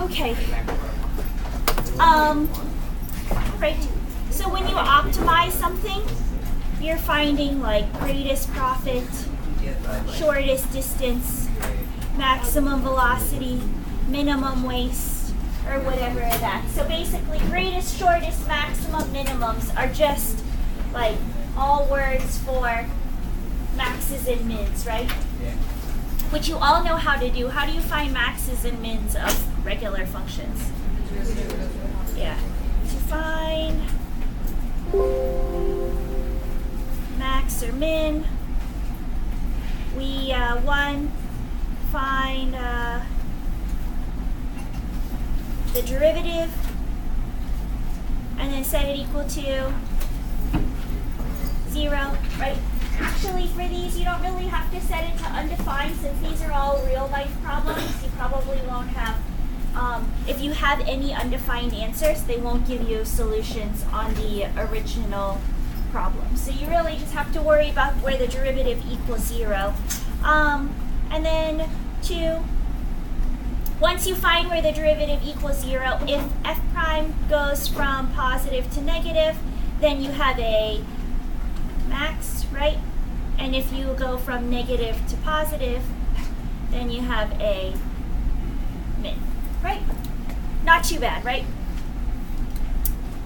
Okay. Right. So when you optimize something, you're finding like greatest profit, shortest distance, maximum velocity, minimum waste, or whatever that. So basically, greatest, shortest, maximum, minimums are just like all words for maxes and mins, right? Which you all know how to do. How do you find maxes and mins of regular functions? Yeah. To find max or min, we find the derivative and then set it equal to 0, right? Actually, for these, you don't really have to set it to undefined since these are all real life problems. You probably won't have, if you have any undefined answers, they won't give you solutions on the original problem. So you really just have to worry about where the derivative equals 0. And then 2, once you find where the derivative equals 0, if f prime goes from positive to negative, then you have a max, right? And if you go from negative to positive, then you have a min, right? Not too bad, right?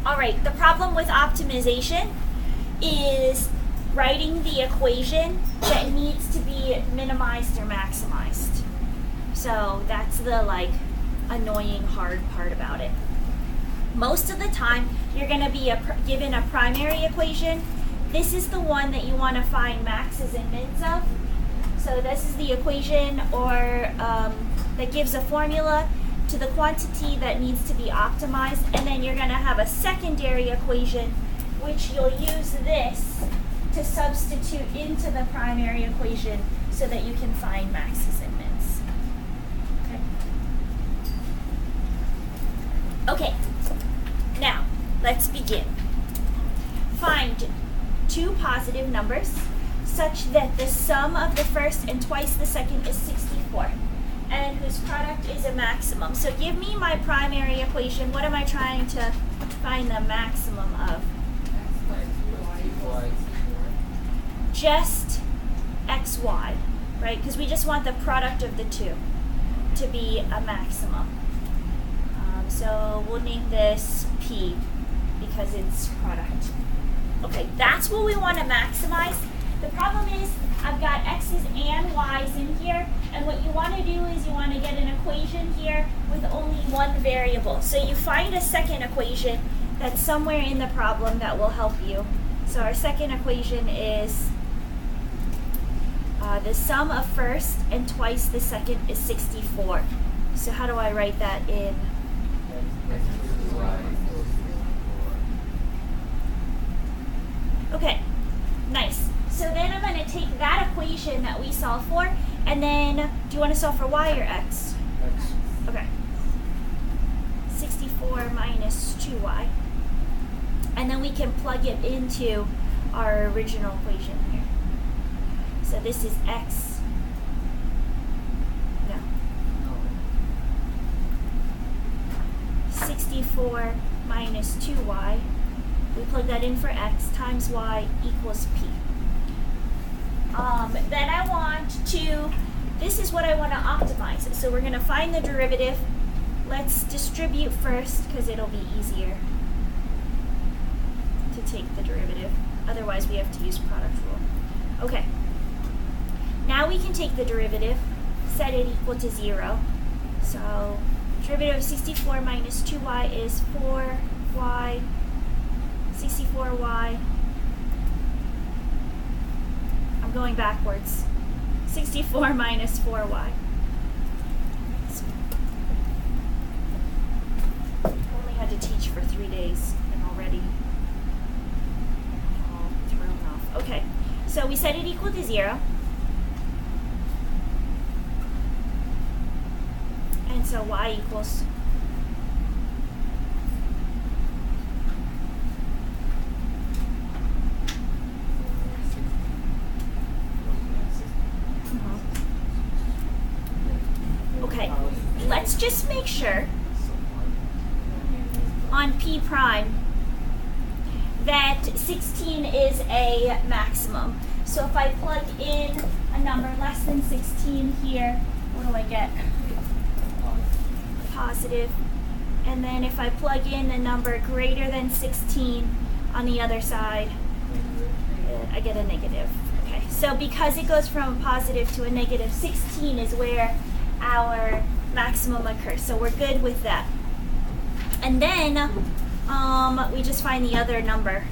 All right, the problem with optimization is writing the equation that needs to be minimized or maximized. So that's the annoying hard part about it. Most of the time, you're going to be given a primary equation. This is the one that you want to find maxes and mins of. So this is the equation that gives a formula to the quantity that needs to be optimized. And then you're going to have a secondary equation, which you'll use this to substitute into the primary equation so that you can find maxes and mins. Okay, now let's begin. Find two positive numbers such that the sum of the first and twice the second is 64 and whose product is a maximum. So give me my primary equation. What am I trying to find the maximum of? Just xy, right? Because we just want the product of the two to be a maximum. So we'll name this P because it's product. Okay, that's what we want to maximize. The problem is I've got x's and y's in here, and what you want to do is you want to get an equation here with only one variable. So you find a second equation that's somewhere in the problem that will help you. So our second equation is the sum of first and twice the second is 64. So how do I write that in? Okay, nice. So then I'm going to take that equation that we solved for, and then, do you want to solve for y or x? X. Okay. 64 minus 2y. And then we can plug it into our original equation here. So this is x. No. 64 minus 2y. We plug that in for x times y equals p. Then I want to, this is what I want to optimize. So we're going to find the derivative. Let's distribute first because it'll be easier to take the derivative. Otherwise we have to use product rule. Okay. Now we can take the derivative, set it equal to 0. So derivative of 64 minus 2y is 4y, 64y. I'm going backwards. 64 minus 4y. Only had to teach for 3 days and already all thrown off. Okay, so we set it equal to 0. And so y equals Okay, let's just make sure on P prime that 16 is a maximum. So if I plug in a number less than 16 here, what do I get? Positive. And then if I plug in a number greater than 16 on the other side, I get a negative. Okay, so because it goes from a positive to a negative, 16 is where our maximum occurs. So we're good with that. And then we just find the other number.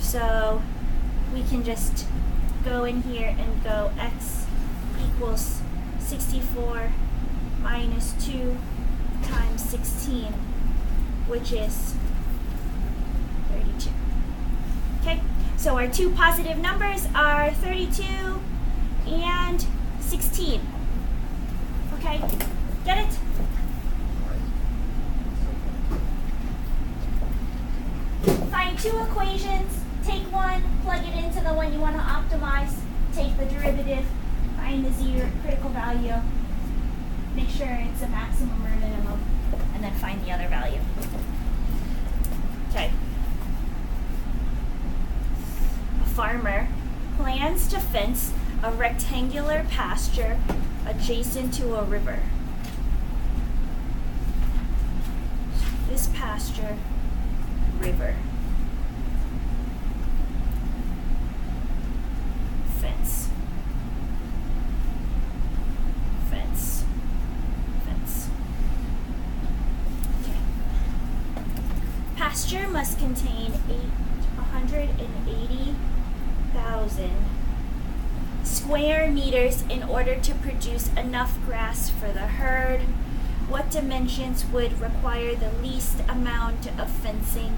So we can just go in here and go x equals 64 minus 2 times 16, which is 32. Okay, so our two positive numbers are 32 and 16. Okay, get it? Find two equations, take one, plug it into the one you want to optimize, take the derivative, find the zero critical value, make sure it's a maximum or minimum, and then find the other value. Okay. A farmer plans to fence a rectangular pasture adjacent to a river. This pasture, river. Fence. Fence. Fence. Okay. Pasture must contain 180,000 square meters in order to produce enough grass for the herd. What dimensions would require the least amount of fencing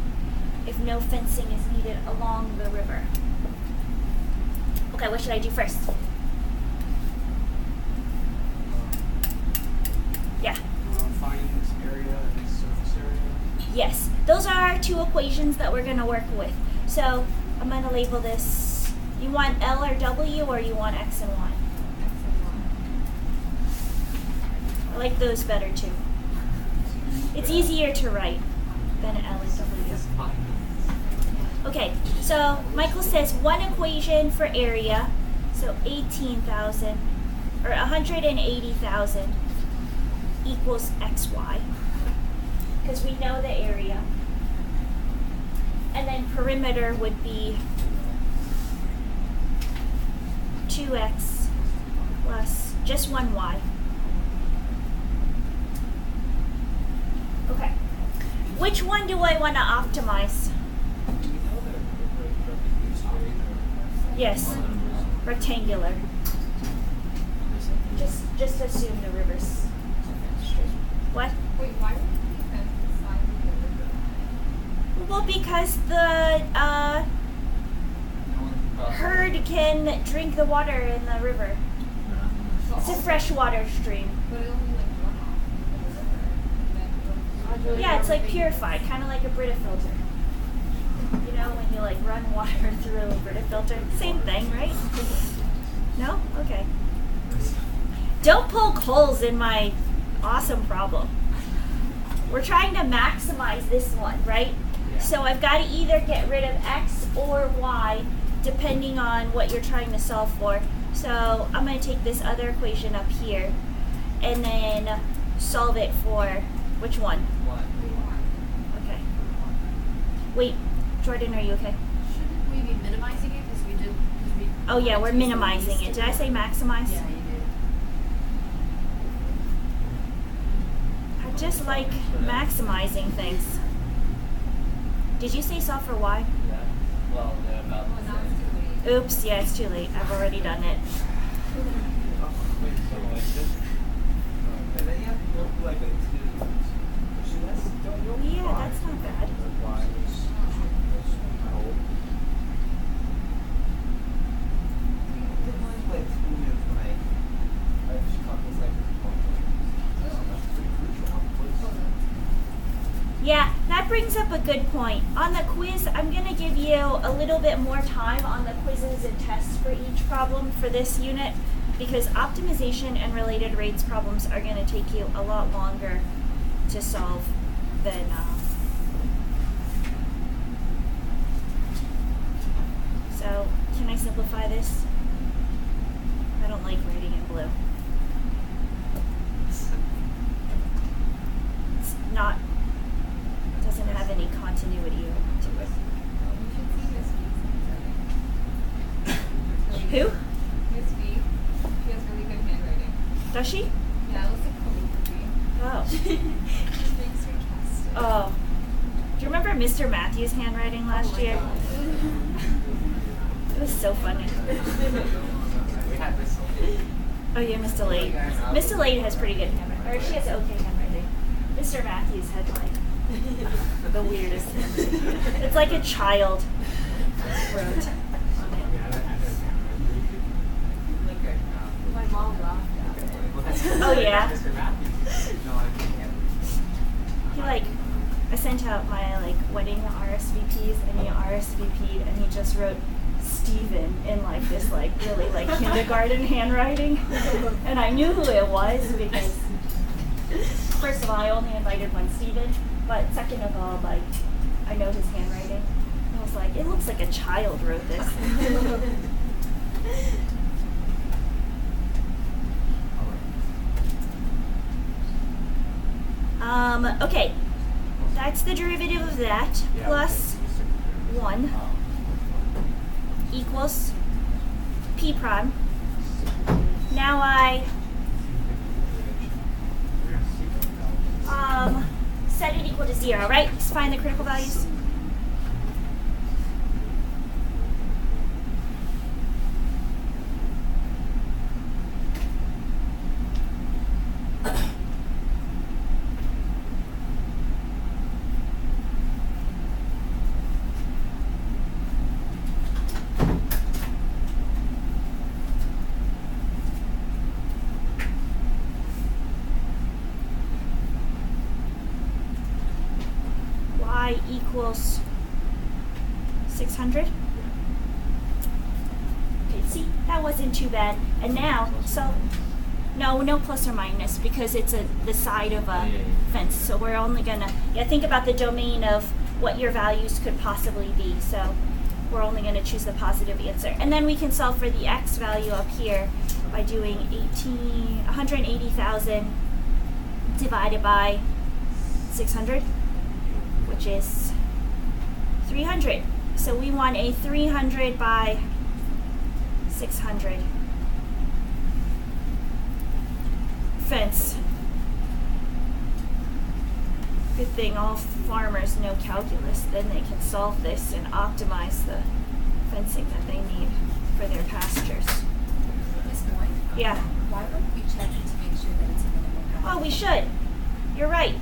if no fencing is needed along the river? Okay, what should I do first? Yeah. Find this area and this surface area. Yes, those are two equations that we're going to work with. So I'm going to label this. You want L or W, or you want X and Y? I like those better too. It's easier to write than L and W. Okay, so Michael says one equation for area, so 18,000 or 180,000 equals XY, because we know the area. And then perimeter would be 2x plus just 1y. Okay. Which one do I want to optimize? Yes. Rectangular. Just assume the river's straight. What? Wait, why would you fence the side of the river? Well, because the herd can drink the water in the river. It's a freshwater stream. But it'll be like runoff in the river. And then Yeah, it's like purified, kind of like a Brita filter. You know, when you like run water through a Brita filter? Same thing, right? No? Okay. Don't poke holes in my awesome problem. We're trying to maximize this one, right? Yeah. So I've got to either get rid of X or Y depending on what you're trying to solve for. So I'm going to take this other equation up here and then solve it for which one? Okay. Wait, Jordan, are you okay? shouldn't we be minimizing it? Because we did. Oh yeah, we're minimizing it. Did I say maximize? Yeah, you did. I just like maximizing things. Did you say solve for Y? Yeah. Well, they're about Well, now it's too late. Oops, yeah, it's too late. I've already done it. Yeah, that's not bad. Yeah, that brings up a good point. On the quiz, I'm going to give you a little bit more time on the quizzes and tests for each problem for this unit, because optimization and related rates problems are going to take you a lot longer to solve then so can I simplify this? I don't like writing in blue. It's not, doesn't have any continuity to it. You should see Miss V's handwriting. Who? Miss V. She has really good handwriting. Does she? Yeah, it looks like calligraphy. Oh. She's being sarcastic. Oh. Do you remember Mr. Matthews' handwriting last Oh my year? God. It was so funny. We had this. Oh yeah, Miss Delayed. Miss Delayed has pretty good handwriting. Or she has okay handwriting. Mr. Matthews had like the weirdest handwriting. It's like a child wrote on it. My mom laughed at it. Oh, yeah? Mr. Matthews. No, I can't. He like, I sent out my like wedding RSVPs and he RSVP'd and he just wrote Steven in like this like really like kindergarten handwriting. And I knew who it was because first of all, I only invited one Steven, but second of all, like I know his handwriting. I was like, it looks like a child wrote this. Okay, that's the derivative of that plus 1 equals p prime. Now I set it equal to 0, right? Just find the critical values. Y equals 600. Okay, see, that wasn't too bad. And now, so, no plus or minus because it's the side of a fence. So we're only gonna, think about the domain of what your values could possibly be. So we're only gonna choose the positive answer. And then we can solve for the x value up here by doing 180,000 divided by 600. Which is 300. So we want a 300 by 600 fence. Good thing all farmers know calculus, then they can solve this and optimize the fencing that they need for their pastures. Miss Moy, Yeah. why wouldn't we check to make sure that it's a minimum value? Oh, we should. You're right.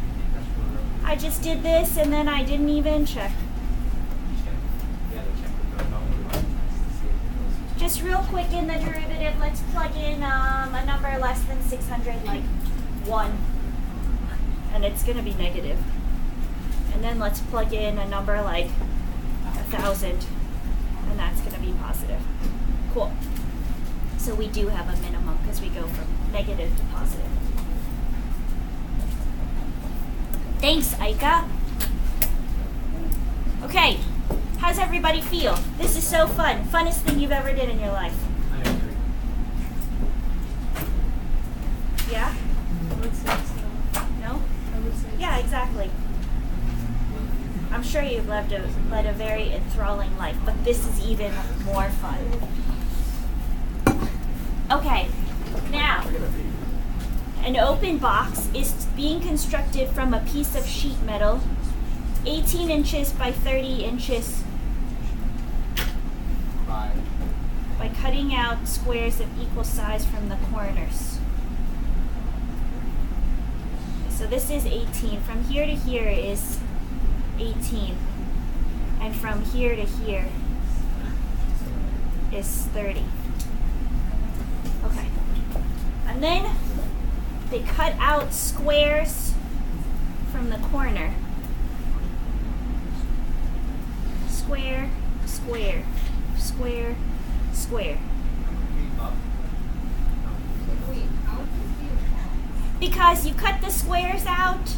I just did this and then I didn't even check. Just real quick in the derivative, let's plug in a number less than 600, like 1. And it's going to be negative. And then let's plug in a number like 1,000. And that's going to be positive. Cool. So we do have a minimum because we go from negative to positive. Thanks, Aika. Okay, how's everybody feel? This is so fun. Funnest thing you've ever did in your life. I agree. Yeah? I would say so. No? I would say Yeah, exactly. I'm sure you've led a very enthralling life, but this is even more fun. Okay, now, an open box is being constructed from a piece of sheet metal, 18 inches by 30 inches, by cutting out squares of equal size from the corners. So this is 18. From here to here is 18. And from here to here is 30. Okay. And then they cut out squares from the corner. Square, square, square, square. Wait, how would this be a wall? Because you cut the squares out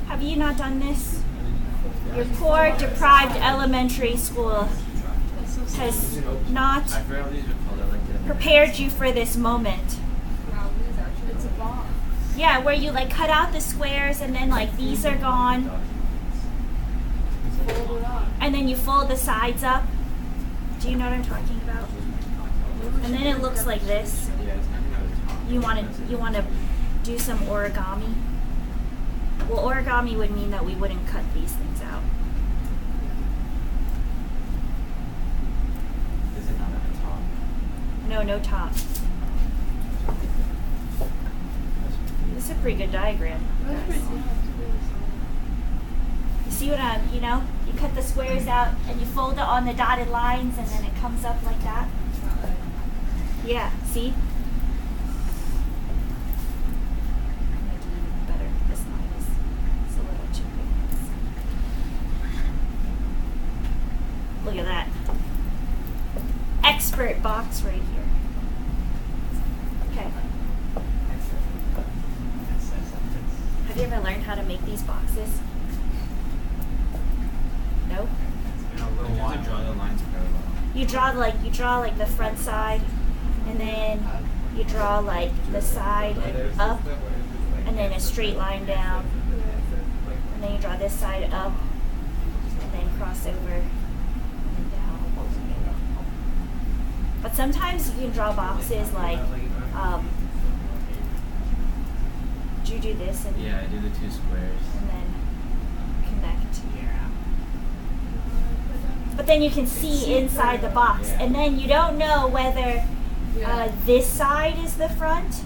Have you not done this? Your poor, deprived elementary school has not I forgot what these are called. I like it. prepared you for this moment. Wow, these are it's a box. Yeah, where you like cut out the squares and then like these are gone, Fold it up. and then you fold the sides up. Do you know what I'm talking about? And then it looks like this. Yeah, it's kind of top. You want to do some origami? Well, origami would mean that we wouldn't cut these things out. Is it not at the top? No, no top. This is a pretty good diagram. guys. You see what I'm, you cut the squares out and you fold it on the dotted lines and then it comes up like that. Yeah, see? I'm gonna do even better. This line is a little too big. Look at that. Expert box right here. Okay. Have you ever learned how to make these boxes? No? It's been a little You while. have to draw the lines parallel. You draw like the front side, and then you draw like the side up, and then a straight line down, and then you draw this side up, and then cross over, and then down. But sometimes you can draw boxes like, do you do this and, Yeah, I do the two squares. and then connect? But then you can see inside the box, and then you don't know whether this side is the front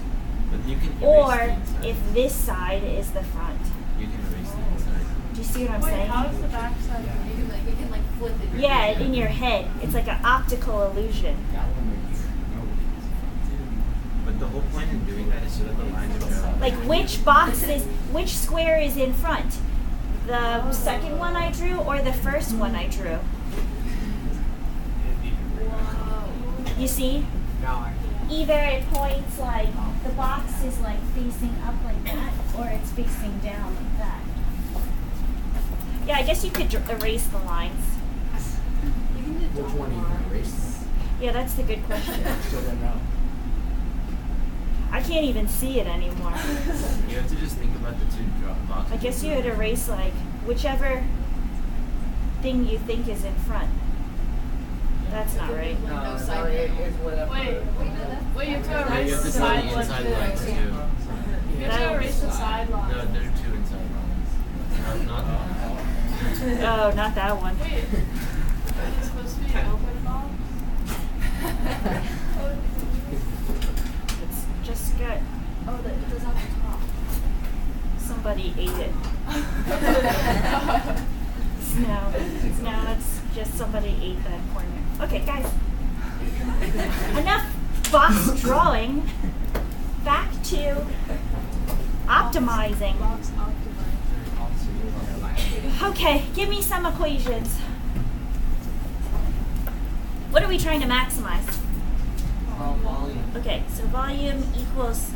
But you can erase or the inside. if this side is the front. You can erase the inside. Do you see what I'm Wait, saying? how does the back side You can like flip it. Yeah, in your head. It's like an optical illusion. But the whole point in doing that is so that the lines are parallel. Like which square is in front? The second one I drew or the first one I drew? You see? No, I Either it points like the box is like facing up like that, or it's facing down like that. Yeah, I guess you could erase the lines. Which one do you erase? Yeah, that's the good question. Still don't know. I can't even see it anymore. You have to just think about the two boxes. I guess you would erase like whichever thing you think is in front. That's not right. No, side it panel. is whatever. Wait, you have to Yeah, you erase have the to do side the inside lines. lines too. You have to erase the side No, lines. there are two inside lines. Not Oh, not that one. Wait, is it supposed to be an open box? It's just got It goes out the top. somebody ate it. No, it's just somebody ate that corner. Okay, guys. Enough box drawing. Back to optimizing. Box optimized. Okay, give me some equations. What are we trying to maximize? Volume. Okay, so volume equals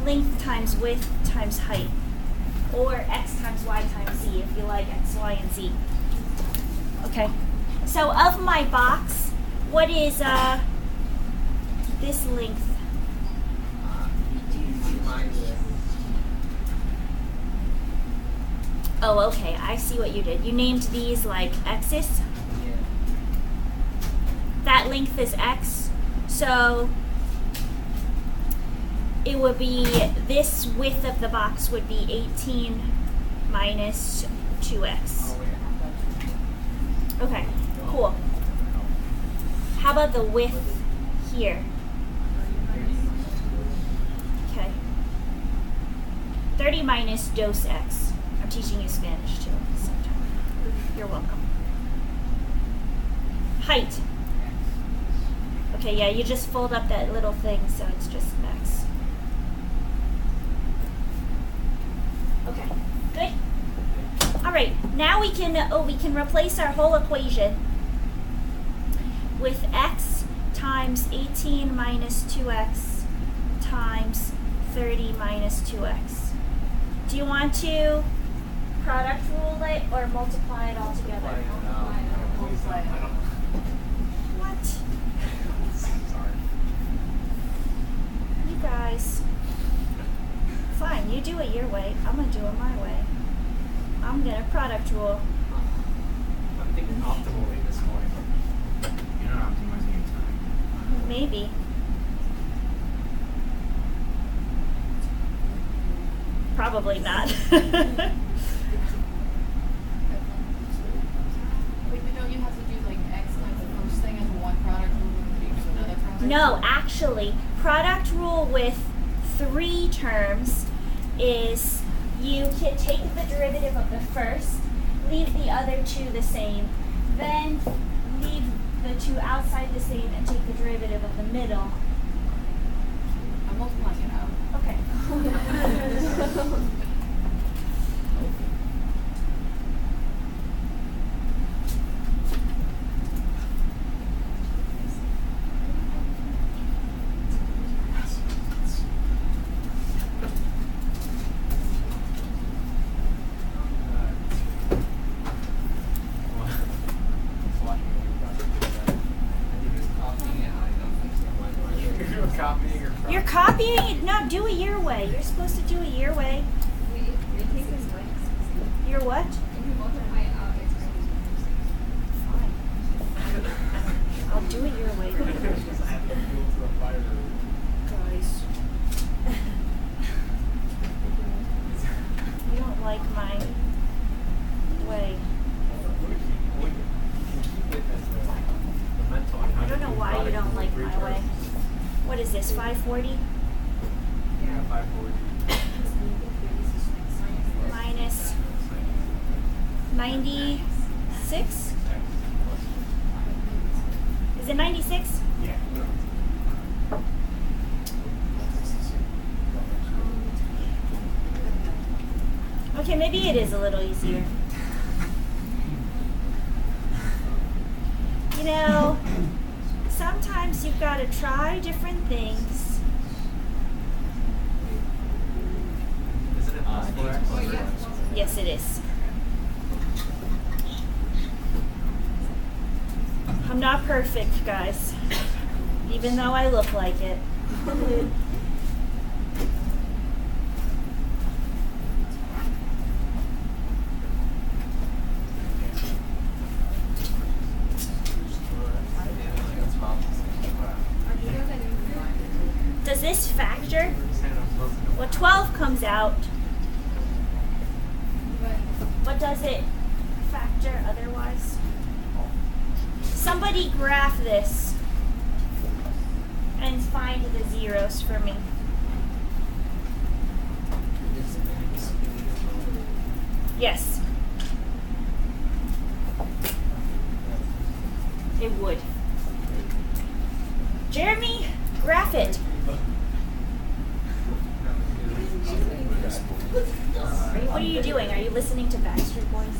length times width times height. Or x times y times z if you like x, y, and z. Okay, so of my box, what is this length? Oh, okay, I see what you did. You named these like x's. That length is x, so it would be, this width of the box would be 18 minus 2x. Okay, cool. How about the width here? Okay. 30 minus dos x. I'm teaching you Spanish too at the same time. You're welcome. Height. Okay, yeah, you just fold up that little thing, so it's just x. Okay, good. All right, now we can replace our whole equation with x times 18 minus 2x times 30 minus 2x. Do you want to Product rule it or multiply it all together? What? Sorry. You guys. Fine, you do it your way. I'm gonna do it my way. I'm gonna product rule. I'm thinking optimally this morning. You're not optimizing your time. Maybe. Probably not. Wait, but don't you have to do like X times the first thing as one product rule and B as another product? No, actually, product rule with 3 terms is you can take the derivative of the first, leave the other 2 the same, then leave the 2 outside the same and take the derivative of the middle. I'm multiplying it out. Okay. You're copying it. No, do it your way. You're supposed to do it your way. Your what? Fine. I'll do it your way. Guys. You don't like my way. I don't know why you don't like my way. What is this, 540? Yeah, 540. Minus 96? Is it 96? Yeah. Okay, maybe it is a little easier. You know, sometimes you've got to try different things. Isn't it possible to X plus Y? Yes, it is. I'm not perfect, guys. Even though I look like it. Does this factor? Well, 12 comes out. What does it factor otherwise? Somebody graph this and find the zeros for me. Yes. It would. Jeremy, graph it. What are you doing? Are you listening to Backstreet Boys?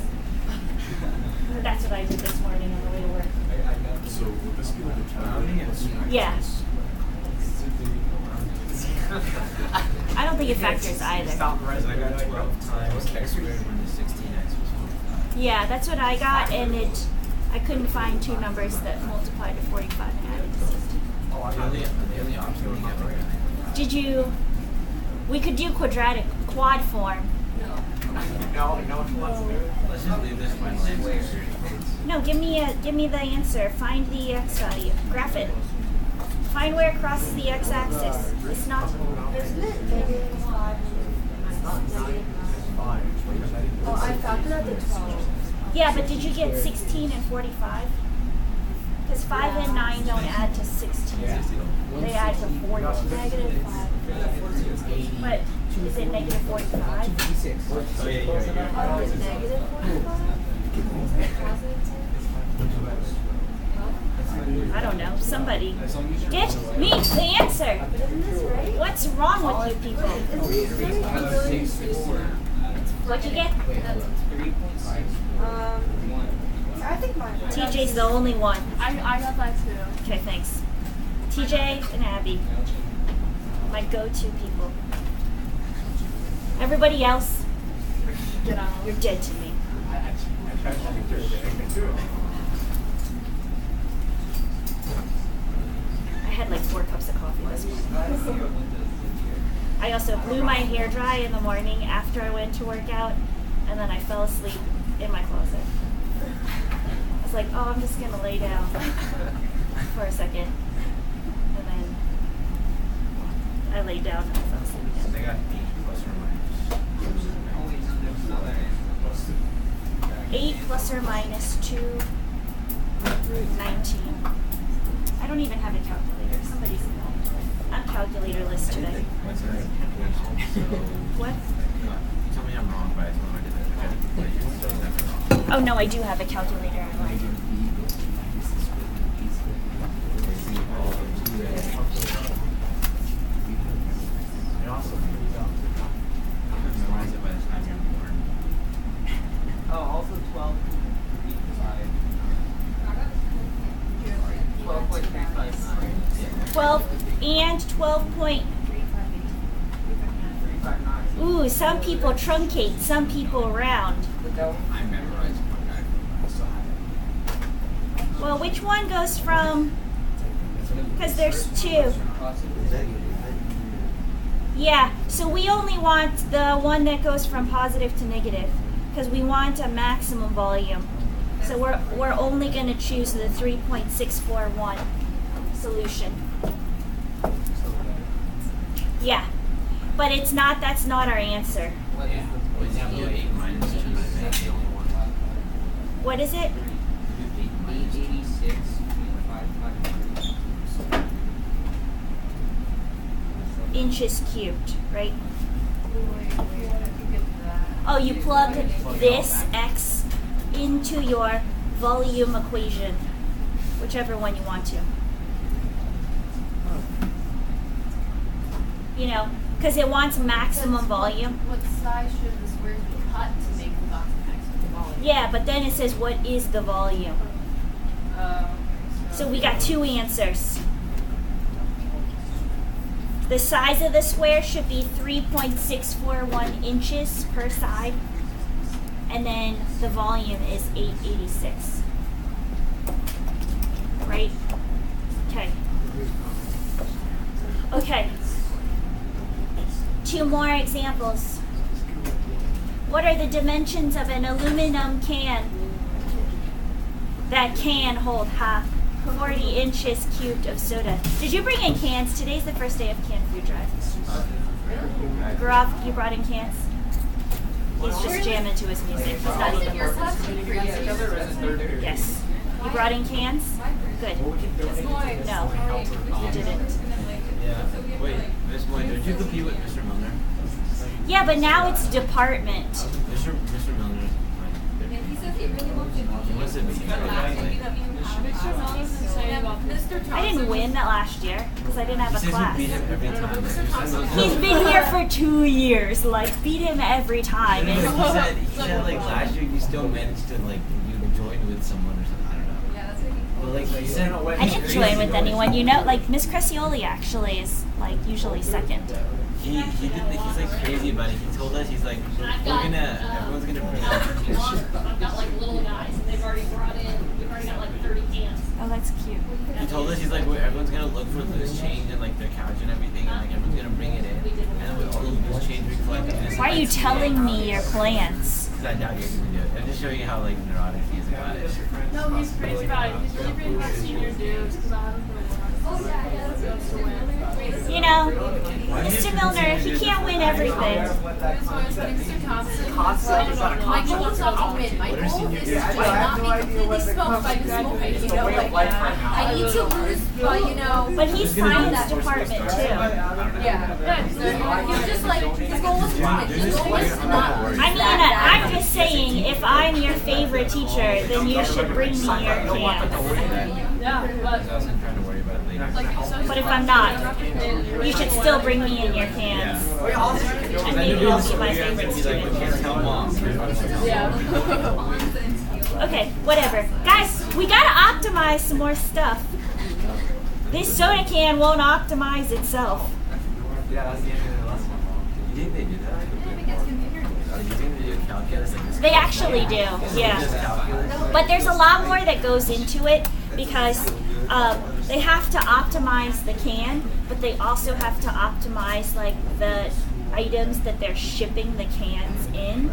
That's what I did this morning on the way to work. So would this be like a child? Yeah. I don't think it factors either. Stop right. So I got 12 times X squared minus 16X was 45. Yeah, that's what I got, and I couldn't find 2 numbers that multiplied to 45 and added to 60. The only option we get right. Did you? We could do quad form. No one wants to do it. Let's just leave this one answer. No, give me the answer. Find the x value. Graph it. Find where it crosses the x-axis. It's not. Isn't it negative 5? Oh, I factored out the 12. Yeah, but did you get 16 and 45? Because 5 and 9 don't add to 16. They add to 40. Negative 5. But is it negative 45? Oh, yeah. Oh, is it negative 45? I don't know. Somebody. Get me the answer. Isn't this right? What's wrong with you people? What'd you get? I think mine was. TJ's the only one. I got that too. Okay, thanks. TJ and Abby. My go-to people. Everybody else, Get out. You're dead to me. I tried to think through it. I can do it. I had like 4 cups of coffee this morning. I also blew my hair dry in the morning after I went to work out, and then I fell asleep in my closet. I was like, oh, I'm just gonna lay down for a second, and then I laid down and I fell asleep again. They got 8 plus or minus. 8 plus or minus 2, 19. I don't even have a calculator. Somebody's I'm calculatorless today. What's the calculation? What? You tell me I'm wrong, but I told him I did it. Okay. But you're still never wrong. Oh no, I do have a calculator. I'm like, It also memorize it by the time you're born. Oh, also 12 12.359. 12 and 12 point. 359. Ooh, some people truncate, some people round. I memorized one guy. I still have it. Well, which one goes from? Because there's 2. Yeah, so we only want the one that goes from positive to negative, because we want a maximum volume. So we're only going to choose the 3.641 solution. Yeah, but it's not. That's not our answer. What is the Wait, yeah, but 8 minus 2 is the only one. What is it? 8 minus 2. 86.553? Inches cubed, right? Wait, I can get to that. Oh, you plug this x into your volume equation, whichever one you want to. You know, because it wants maximum volume. What size should the squares be cut to make the box maximum volume? Yeah, but then it says what is the volume. Okay, So we got 2 answers. The size of the square should be 3.641 inches per side. And then the volume is 886. Right? Okay. Okay. 2 more examples. What are the dimensions of an aluminum can that can hold 40 inches cubed of soda? Did you bring in cans? Today's the first day of canned food drive. Gaurav, you brought in cans? He's just jamming to his music. He's not even listening. Yes. You brought in cans? Good. No, you didn't. Yeah. Wait, Miss Moy, did you compete with Mr. Milner? Yeah, but now it's department. Mr. Milner. He says he really wants to He wants to beat me. I didn't win that last year because I didn't have He a says you class. beat him every time. He's been here for 2 years. Like, beat him every time. He And said like last year you still managed to like you joined with someone or something. I don't know. Yeah, that's what he But like he said, I didn't join with anyone. You know, like Miss Crescioli actually is like usually second. He's like crazy about it. He told us everyone's gonna bring out. I've got like little guys, and they've already we've already got like 30 cans. Oh, that's cute. He told us he's like everyone's gonna look for loose change and like their couch and everything, and like everyone's gonna bring it in, and with all the loose change we collect. Why are you telling me your plans? Because I doubt you're gonna do it. I'm just showing you how like neurotic he is about it. No, he's crazy about it. He's really crazy about senior dudes because I don't know. You know, Mr. Milner, he can't win everything. Mr. Thompson, my goal is not to win. My What are goal senior is dudes? to not be completely smoked by the smoke. You know, like I need to lose, but you know. But he's science department too. Yeah. He's just like his goal is to win. His goal is to not lose. I mean, I'm just saying, if I'm your favorite teacher, then you should bring me your cans. Yeah, but I was trying to worry about it later. like you said, But if I'm not, you should still bring me in your cans. And maybe I'll be my favorite student. Tell mom. Okay, whatever. Guys, we gotta optimize some more stuff. This soda can won't optimize itself. Yeah, that's the end of the lesson. You think they do that? It gets configured. You think they do? calculus? Like this They actually do, Just yeah. calculus? But there's a lot more that goes into it because they have to optimize the can, but they also have to optimize like the items that they're shipping the cans in.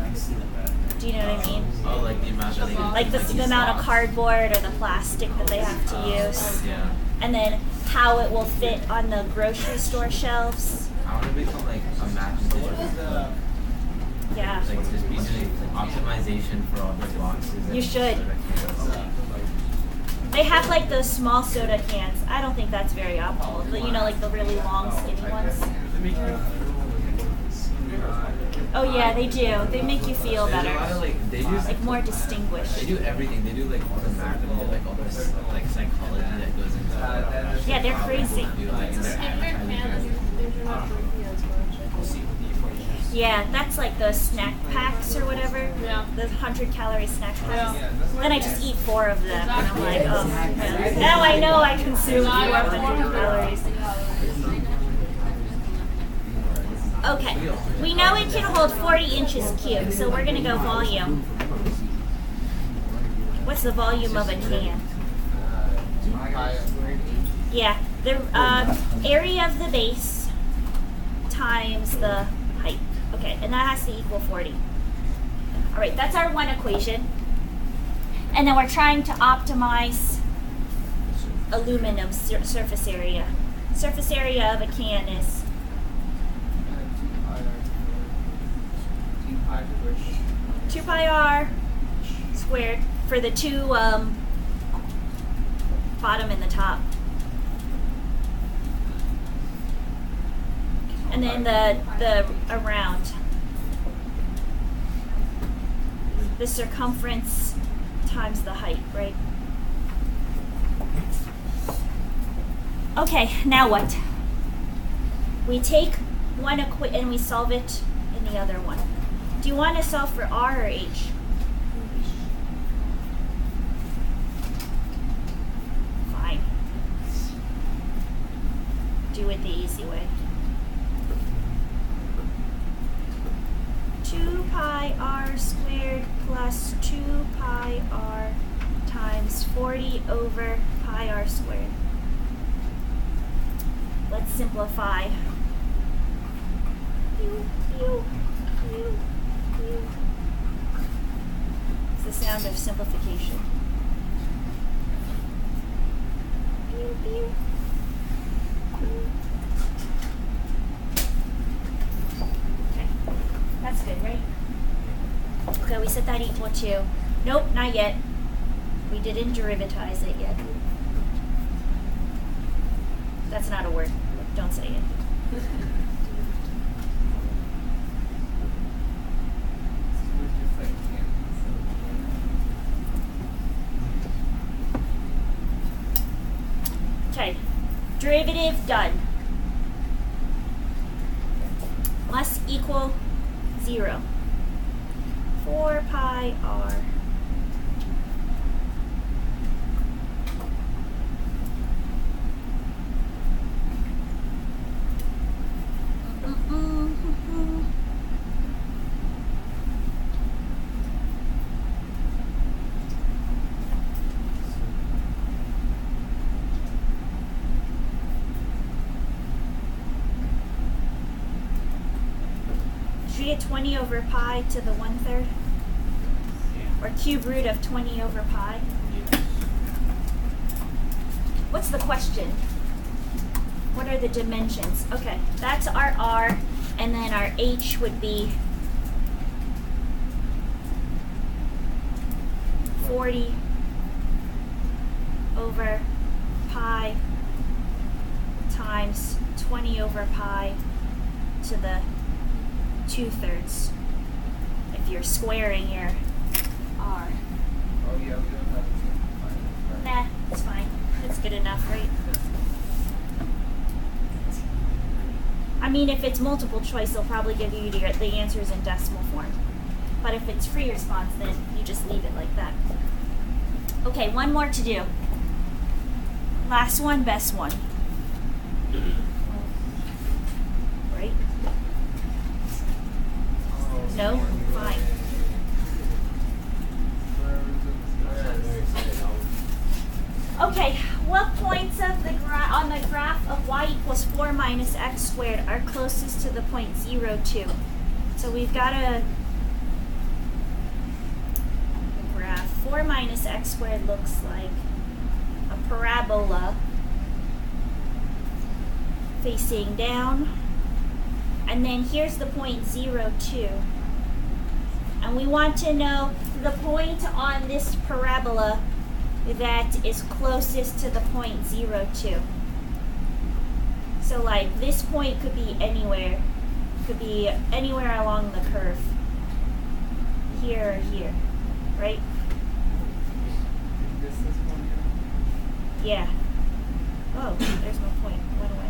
Do you know what I mean? Oh, like the amount that they Like the amount of cardboard or the plastic that they have to use. Yeah. And then how it will fit on the grocery store shelves. I want to become like a mathematician. Yeah. Like just be doing optimization for all the boxes. and You should. soda cans. They have like those small soda cans. I don't think that's very optimal. But you know, like the really long, skinny ones. Oh yeah, they do. They make you feel There's a lot of better, like they do like more They distinguished. do everything. They do like all the math and they do like all this like psychology that goes into it. Yeah, they're crazy. They do, like, in their advertising. They're not drinking as much. Yeah, that's like the snack packs or whatever. Yeah. The 100-calorie snack packs. Yeah. Then I just eat 4 of them, and I'm like, oh. Man. Now I know I consume 400 calories. Okay, we know it can hold 40 inches cubed, so we're gonna go volume. What's the volume of a can? Yeah, the area of the base times the height. Okay, and that has to equal 40. All right, that's our one equation. And then we're trying to optimize aluminum surface area. Surface area of a can is 2 pi r squared for the two bottom and the top. And then the around. The circumference times the height, right? Okay, now what? We take one and we solve it in the other one. Do you want to solve for R or H? Fine. Do it the easy way. 2 pi r squared plus 2 pi r times 40 over pi r squared. Let's simplify. It's the sound of simplification. Okay, that's good, right? Okay, we set that equal to, nope, not yet. We didn't derivatize it yet. That's not a word. Don't say it. Okay, derivative done. Must equal 0. 4 pi r. Should we get 20 over pi to the 1/3? Or cube root of 20 over pi? What's the question? What are the dimensions? Okay, that's our R, and then our H would be 40 over pi times 20 over pi to the 2/3 if you're squaring your R. Oh yeah, we don't have to. Nah, it's fine. It's good enough, right? I mean, if it's multiple choice, they'll probably give you the answers in decimal form. But if it's free response, then you just leave it like that. Okay, one more to do. Last one, best one. Right? No? Fine. Okay, what points of the on the graph of y equals 4 minus x squared are closest to the point 0, 2? So we've got a graph. 4 minus x squared looks like a parabola facing down. And then here's the point 0, 2. And we want to know the point on this parabola that is closest to the point 0, 2. So like this point could be anywhere. Could be anywhere along the curve. Here or here, right? This is one. Yeah. Oh, there's no point. Went away.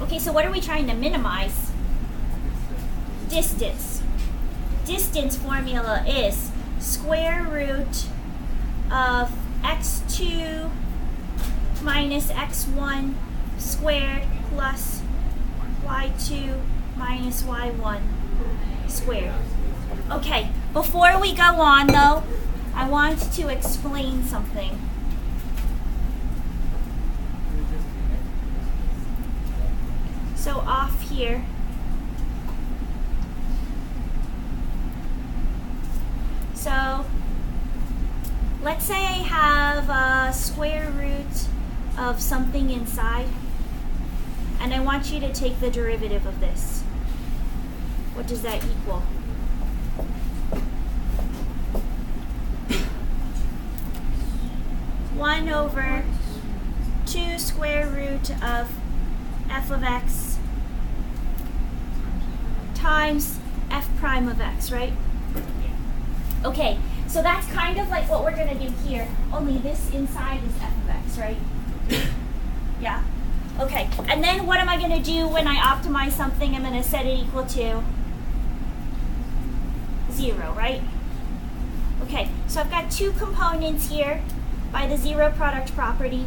Okay, so what are we trying to minimize? Distance. Distance formula is square root of x2 minus x1 squared plus y2 minus y1 squared. Okay, before we go on though, I want to explain something. So off here, so let's say I have a square root of something inside, and I want you to take the derivative of this. What does that equal? One over 2 square root of f of x times f prime of x, right? Okay, so that's kind of like what we're going to do here, only this inside is f of x, right? Yeah? Okay, and then what am I going to do when I optimize something? I'm going to set it equal to 0, right? Okay, so I've got two components here by the zero product property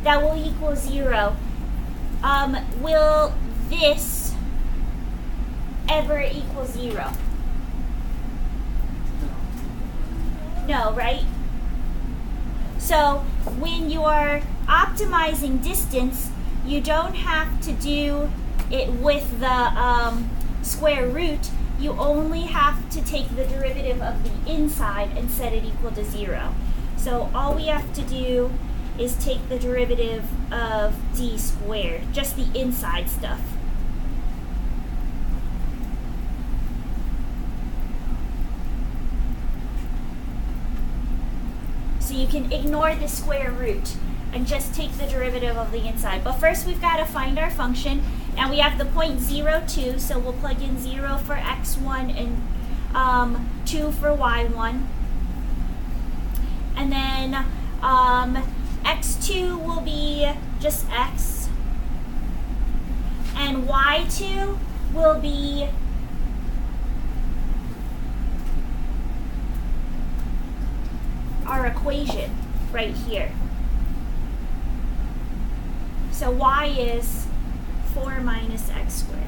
that will equal 0. Will this ever equal 0? No, right? So when you are optimizing distance, you don't have to do it with the square root. You only have to take the derivative of the inside and set it equal to 0. So all we have to do is take the derivative of d squared, just the inside stuff. So you can ignore the square root and just take the derivative of the inside. But first we've got to find our function, and we have the point 0, 2, so we'll plug in 0 for x1 and 2 for y1. And then x2 will be just x, and y2 will be our equation right here. So y is 4 minus x squared.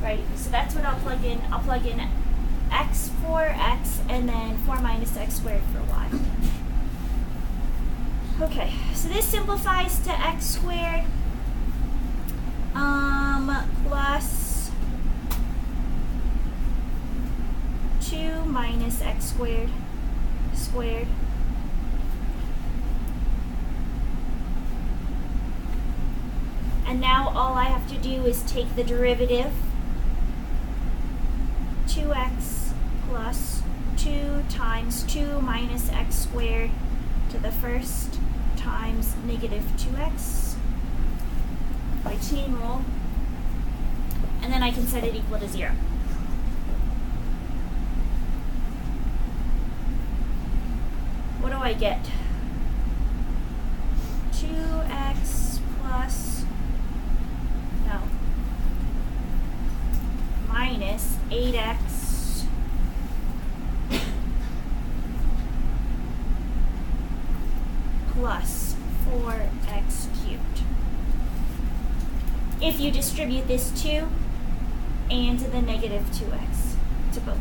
Right, so that's what I'll plug in. I'll plug in x for x and then 4 minus x squared for y. Okay, so this simplifies to x squared plus 2 minus x squared squared and now all I have to do is take the derivative. 2x plus 2 times 2 minus x squared to the first times negative 2x by chain rule, and then I can set it equal to 0. What do I get? 2x plus, no, minus 8x plus 4x cubed. If you distribute this 2, and to the negative 2x to both.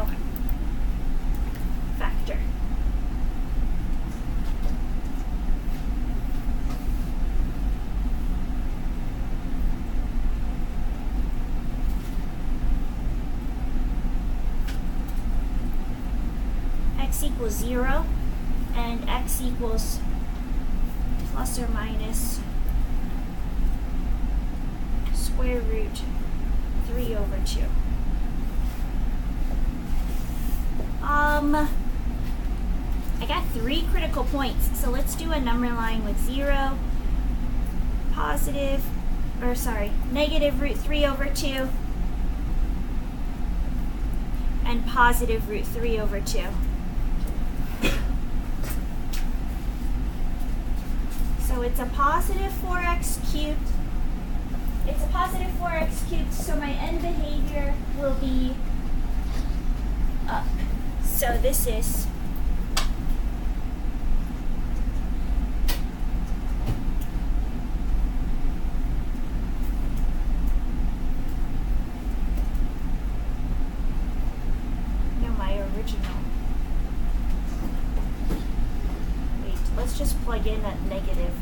Okay. Factor. X equals 0 and x equals plus or minus square root 3 over 2. I got 3 critical points, so let's do a number line with 0, negative root 3 over 2, and positive root 3 over 2. So it's a positive 4x cubed. It's a positive 4x cubed, so my end behavior will be up. So this is my original. Wait, let's just plug in that negative.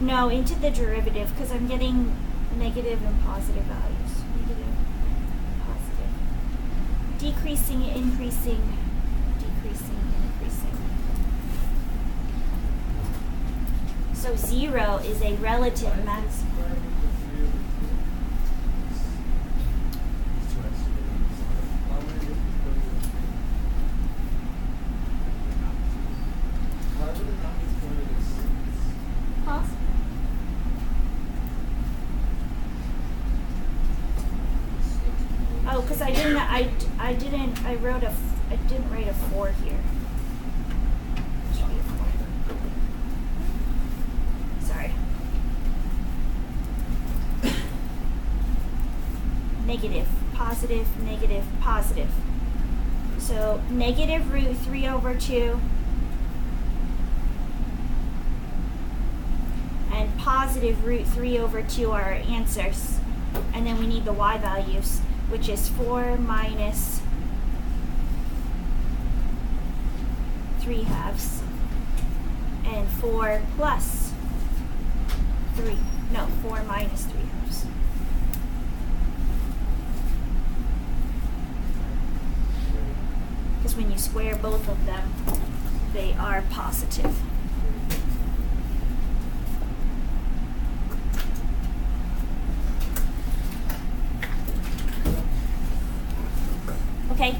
No, into the derivative, because I'm getting negative and positive values. Negative, positive. Decreasing, increasing, decreasing, increasing. So 0 is a relative maximum. Huh? Oh, because I didn't write a 4 here. Sorry. Negative, positive, negative, positive. So negative root 3 over 2 and positive root 3 over 2 are our answers. And then we need the y values, which is 4 minus 3 halves and 4 plus 3. No, 4 minus 3 halves. Because when you square both of them, they are positive. Okay.